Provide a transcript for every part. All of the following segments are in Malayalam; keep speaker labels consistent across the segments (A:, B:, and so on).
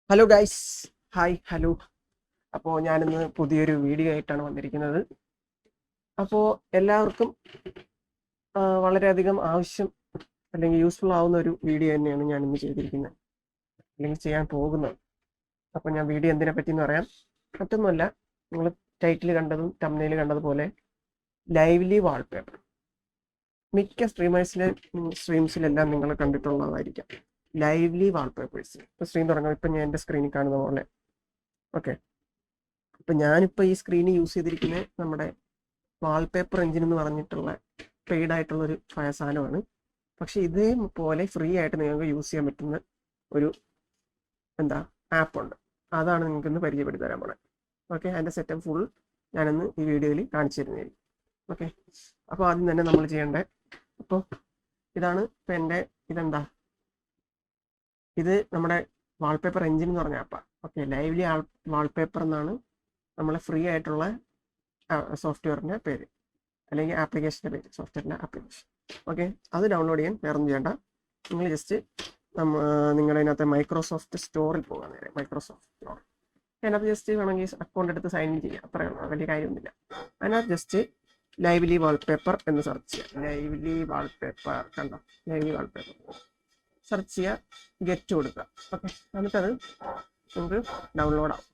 A: Hello guys, hi hello. അപ്പോൾ ഞാനിന്ന് പുതിയൊരു വീഡിയോ ആയിട്ടാണ് വന്നിരിക്കുന്നത്. അപ്പോൾ എല്ലാവർക്കും വളരെയധികം ആവശ്യം അല്ലെങ്കിൽ യൂസ്ഫുൾ ആവുന്ന ഒരു വീഡിയോ തന്നെയാണ് ഞാനിന്ന് ചെയ്തിരിക്കുന്നത്, അല്ലെങ്കിൽ ചെയ്യാൻ പോകുന്നത്. അപ്പോൾ ഞാൻ വീഡിയോ എന്തിനെ പറ്റി എന്ന് പറയാം. മറ്റൊന്നുമല്ല, നിങ്ങൾ ടൈറ്റിൽ കണ്ടതും തംബ്നെയിൽ കണ്ടതുപോലെ ലൈവ്ലി വാൾപേപ്പർ മിക്ക സ്ട്രീംസിലെല്ലാം നിങ്ങൾ കണ്ടിട്ടുള്ളതായിരിക്കാം. ലൈവ്ലി വാൾപേപ്പേഴ്സ് ഇപ്പോൾ സ്ക്രീൻ തുടങ്ങാം. ഇപ്പം ഞാൻ എൻ്റെ സ്ക്രീനിൽ കാണുന്ന പോലെ. ഓക്കെ, അപ്പം ഞാനിപ്പോൾ ഈ സ്ക്രീൻ യൂസ് ചെയ്തിരിക്കുന്നത് നമ്മുടെ വാൾപേപ്പർ എഞ്ചിൻ എന്ന് പറഞ്ഞിട്ടുള്ള പെയ്ഡ് ആയിട്ടുള്ളൊരു സാധനമാണ്. പക്ഷെ ഇതേപോലെ ഫ്രീ ആയിട്ട് നിങ്ങൾക്ക് യൂസ് ചെയ്യാൻ പറ്റുന്ന ഒരു ആപ്പുണ്ട്. അതാണ് നിങ്ങൾക്ക് ഇന്ന് പരിചയപ്പെടുത്തി തരാൻ പോണേ. ഓക്കെ, അതിൻ്റെ സെറ്റപ്പ് ഫുൾ ഞാനിന്ന് ഈ വീഡിയോയിൽ കാണിച്ചു തരുന്നതായിരിക്കും. ഓക്കെ, അപ്പോൾ ആദ്യം തന്നെ നമ്മൾ ചെയ്യേണ്ടത്, അപ്പോൾ ഇതാണ് ഇപ്പം എൻ്റെ ഇത് നമ്മുടെ വാൾപേപ്പർ എഞ്ചിൻ എന്ന് പറഞ്ഞ ആപ്പാണ്. ഓക്കെ, ലൈവ്ലി വാൾപേപ്പർ എന്നാണ് നമ്മളെ ഫ്രീ ആയിട്ടുള്ള സോഫ്റ്റ്വെയറിൻ്റെ പേര്, അല്ലെങ്കിൽ ആപ്ലിക്കേഷൻ്റെ പേര്, സോഫ്റ്റ്വെയറിൻ്റെ ആപ്ലിക്കേഷൻ. ഓക്കെ, അത് ഡൗൺലോഡ് ചെയ്യാൻ വേറൊന്നും ചെയ്യേണ്ട. നിങ്ങൾ ജസ്റ്റ് നിങ്ങളുടെ അതിനകത്ത് മൈക്രോസോഫ്റ്റ് സ്റ്റോറിൽ പോകാൻ നേരെ മൈക്രോസോഫ്റ്റ് സ്റ്റോർ. അതിനകത്ത് ജസ്റ്റ് വേണമെങ്കിൽ അക്കൗണ്ട് എടുത്ത് സൈൻ ഇൻ ചെയ്യാം, അത്രയേ ഉള്ളൂ, വലിയ കാര്യമൊന്നുമില്ല. അതിനകത്ത് ജസ്റ്റ് ലൈവ്ലി വാൾപേപ്പർ എന്ന് സെർച്ച് ചെയ്യുക. ലൈവ്ലി വാൾപേപ്പർ കണ്ടോ, ലൈവ്ലി വാൾപേപ്പർ സെർച്ച് ചെയ്യുക, ഗെറ്റ് കൊടുക്കുക. ഓക്കെ, എന്നിട്ടത് നമുക്ക് ഡൗൺലോഡ് ആവും.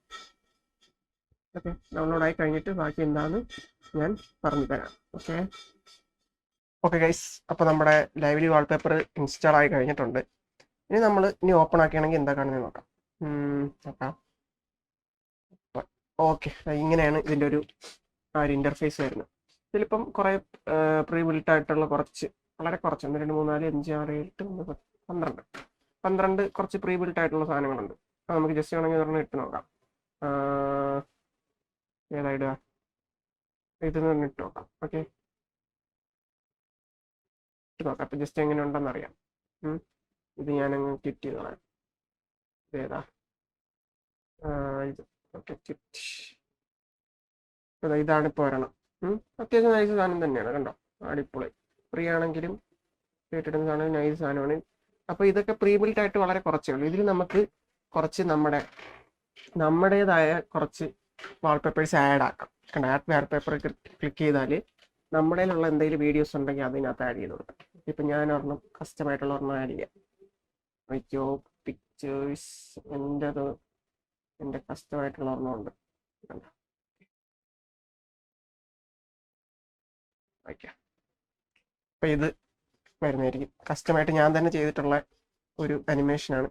A: ഓക്കെ, ഡൗൺലോഡ് ആയി കഴിഞ്ഞിട്ട് ബാക്കി എന്താണെന്ന് ഞാൻ പറഞ്ഞു തരാം. ഓക്കെ ഗൈസ്, അപ്പോൾ നമ്മുടെ ലൈവ്ലി വാൾപേപ്പർ ഇൻസ്റ്റാൾ ആയി കഴിഞ്ഞിട്ടുണ്ട്. ഇനി ഓപ്പൺ ആക്കുകയാണെങ്കിൽ എന്താ കാണുന്നത് നോക്കാം. ഓക്കെ, ഇങ്ങനെയാണ് ഇതിൻ്റെ ഒരു ഇൻ്റർഫേസ് വരുന്നത്. ഇതിലിപ്പം കുറേ പ്രീ ബിൽട്ട് ആയിട്ടുള്ള വളരെ കുറച്ച് 1 2 3 4 5 6 7 8 9 12 കുറച്ച് പ്രീ ബിൽട്ട് ആയിട്ടുള്ള സാധനങ്ങളുണ്ട്. അത് നമുക്ക് ജസ്റ്റ് വേണമെങ്കിൽ ഒരെണ്ണം ഇട്ട് നോക്കാം. ഏതായിടുക, ഇതിൽ നിന്ന് ഇട്ട് നോക്കാം. ഓക്കെ, ഇട്ട് നോക്കാം. അപ്പം ജസ്റ്റ് എങ്ങനെ ഉണ്ടെന്ന് അറിയാം. ഇത് ഞാനങ്ങ് ക്ലിക്ക് ചെയ്ത് കളയാം. ഇതേതാ, ഇത്. Okay, click. ഇതാണ് ഇപ്പോൾ ഒരെണ്ണം. അത്യാവശ്യം നൈസ് സാധനം തന്നെയാണ്, കണ്ടോ, അടിപൊളി. ഫ്രീ ആണെങ്കിലും കേട്ടിടുന്ന സാധനം നൈസ് സാധനമാണ്. അപ്പോൾ ഇതൊക്കെ പ്രീ ബിൽറ്റ് ആയിട്ട് വളരെ കുറച്ചേ ഉള്ളൂ. ഇതിൽ നമുക്ക് കുറച്ച് നമ്മുടേതായ കുറച്ച് വാൾപേപ്പേഴ്സ് ആഡ് ആക്കാം. കണ്ട, ആഡ് വാൾപേപ്പർ ക്ലിക്ക് ചെയ്താൽ നമ്മുടേലുള്ള എന്തെങ്കിലും വീഡിയോസ് ഉണ്ടെങ്കിൽ അതിനകത്ത് ആഡ് ചെയ്ത് കൊടുക്കാം. ഇപ്പം ഞാൻ ഒരെണ്ണം കസ്റ്റമായിട്ടുള്ള ഒരെണ്ണം ആഡ് ചെയ്യാം. വയ്ക്കോ പിക്ചേഴ്സ്, എൻ്റെ കസ്റ്റമായിട്ടുള്ള ഒരെണ്ണം ഉണ്ട്. കണ്ടോ, വയ്ക്കാം. അപ്പം ഇത് വരുന്നതായിരിക്കും. കസ്റ്റമായിട്ട് ഞാൻ തന്നെ ചെയ്തിട്ടുള്ള ഒരു അനിമേഷനാണ്.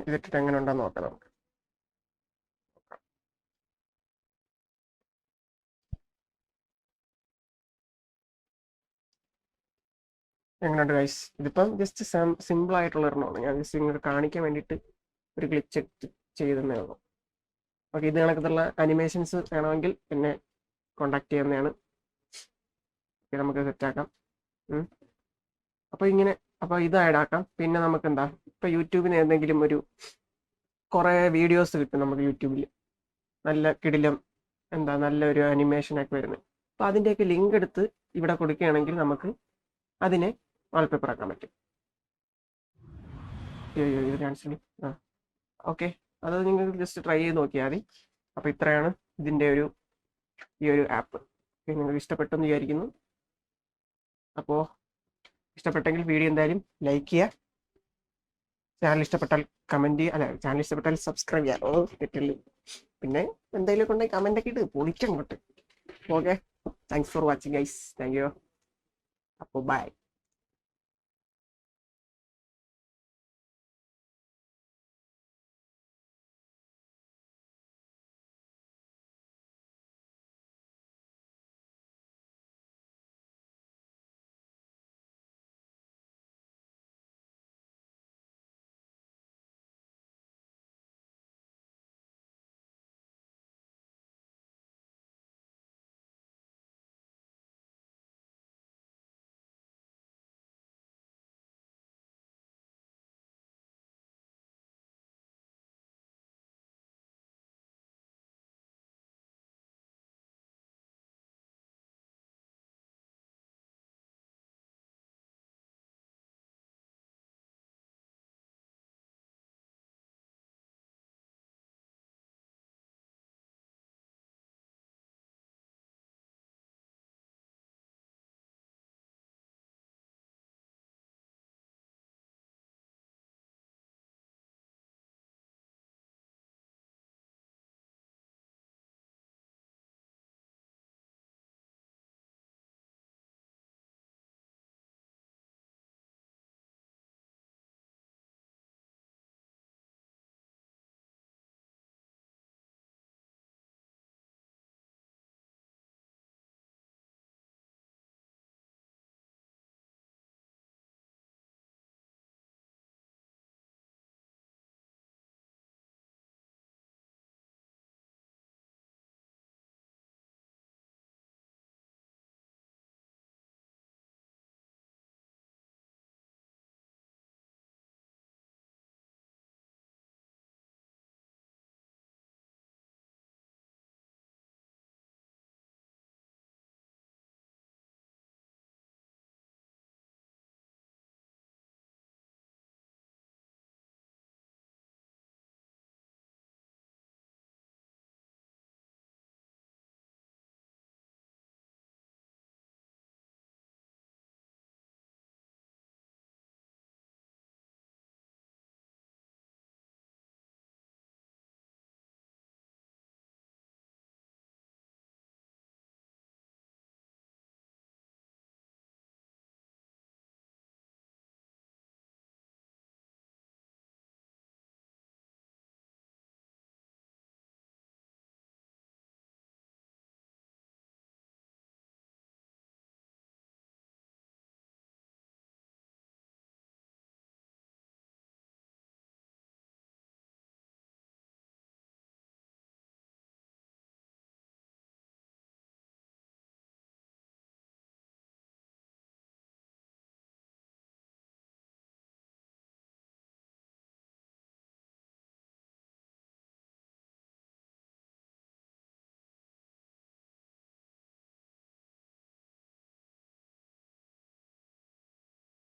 A: ഇതിട്ടിട്ട് എങ്ങനെ ഉണ്ടെന്ന് നോക്കാം നമുക്ക്. എങ്ങനെയുണ്ട് ഗൈസ്? ഇതിപ്പം ജസ്റ്റ് സിമ്പിൾ ആയിട്ടുള്ള ഒരെണ്ണമാണ്. ഞാൻ ജസ്റ്റ് ഇങ്ങനെ കാണിക്കാൻ വേണ്ടിയിട്ട് ഒരു ഗ്ലിച്ച് ചെയ്തതന്നേ ഉള്ളൂ. ഓക്കെ, ഇത് കണക്കത്തുള്ള അനിമേഷൻസ് വേണമെങ്കിൽ എന്നെ കോണ്ടാക്ട് ചെയ്യുന്നതാണ്. നമുക്ക് സെറ്റാക്കാം. അപ്പോൾ ഇത് ആഡ് ആക്കാം. പിന്നെ നമുക്ക് ഇപ്പോൾ യൂട്യൂബിന് എന്തെങ്കിലും കുറേ വീഡിയോസ് കിട്ടും നമുക്ക് യൂട്യൂബിൽ, നല്ല കിടിലം നല്ലൊരു അനിമേഷനൊക്കെ വരുന്നത്. അപ്പോൾ അതിൻ്റെയൊക്കെ ലിങ്ക് എടുത്ത് ഇവിടെ കൊടുക്കുകയാണെങ്കിൽ നമുക്ക് അതിനെ വാൾപേപ്പർ ആക്കാൻ പറ്റും. ഇത് ക്യാൻസൽ. ഓക്കെ, അത് നിങ്ങൾക്ക് ജസ്റ്റ് ട്രൈ ചെയ്ത് നോക്കിയാൽ മതി. അപ്പോൾ ഇത്രയാണ് ഇതിൻ്റെ ഈ ഒരു ആപ്പ്. നിങ്ങൾക്ക് ഇഷ്ടപ്പെട്ടെന്ന് വിചാരിക്കുന്നു. അപ്പോൾ ഇഷ്ടപ്പെട്ടെങ്കിൽ വീഡിയോ എന്തായാലും ലൈക്ക് ചെയ്യുക. ചാനൽ ഇഷ്ടപ്പെട്ടാൽ കമൻറ്റ് ചെയ്യുക, ചാനൽ ഇഷ്ടപ്പെട്ടാൽ സബ്സ്ക്രൈബ് ചെയ്യാം. തെറ്റില്ല. പിന്നെ എന്തെങ്കിലും ഉണ്ടെങ്കിൽ കമൻ്റൊക്കെ ഇട്ട് പൊളിക്കങ്ങോട്ട്. Okay, thanks for watching guys. Thank you. അപ്പോൾ ബൈ.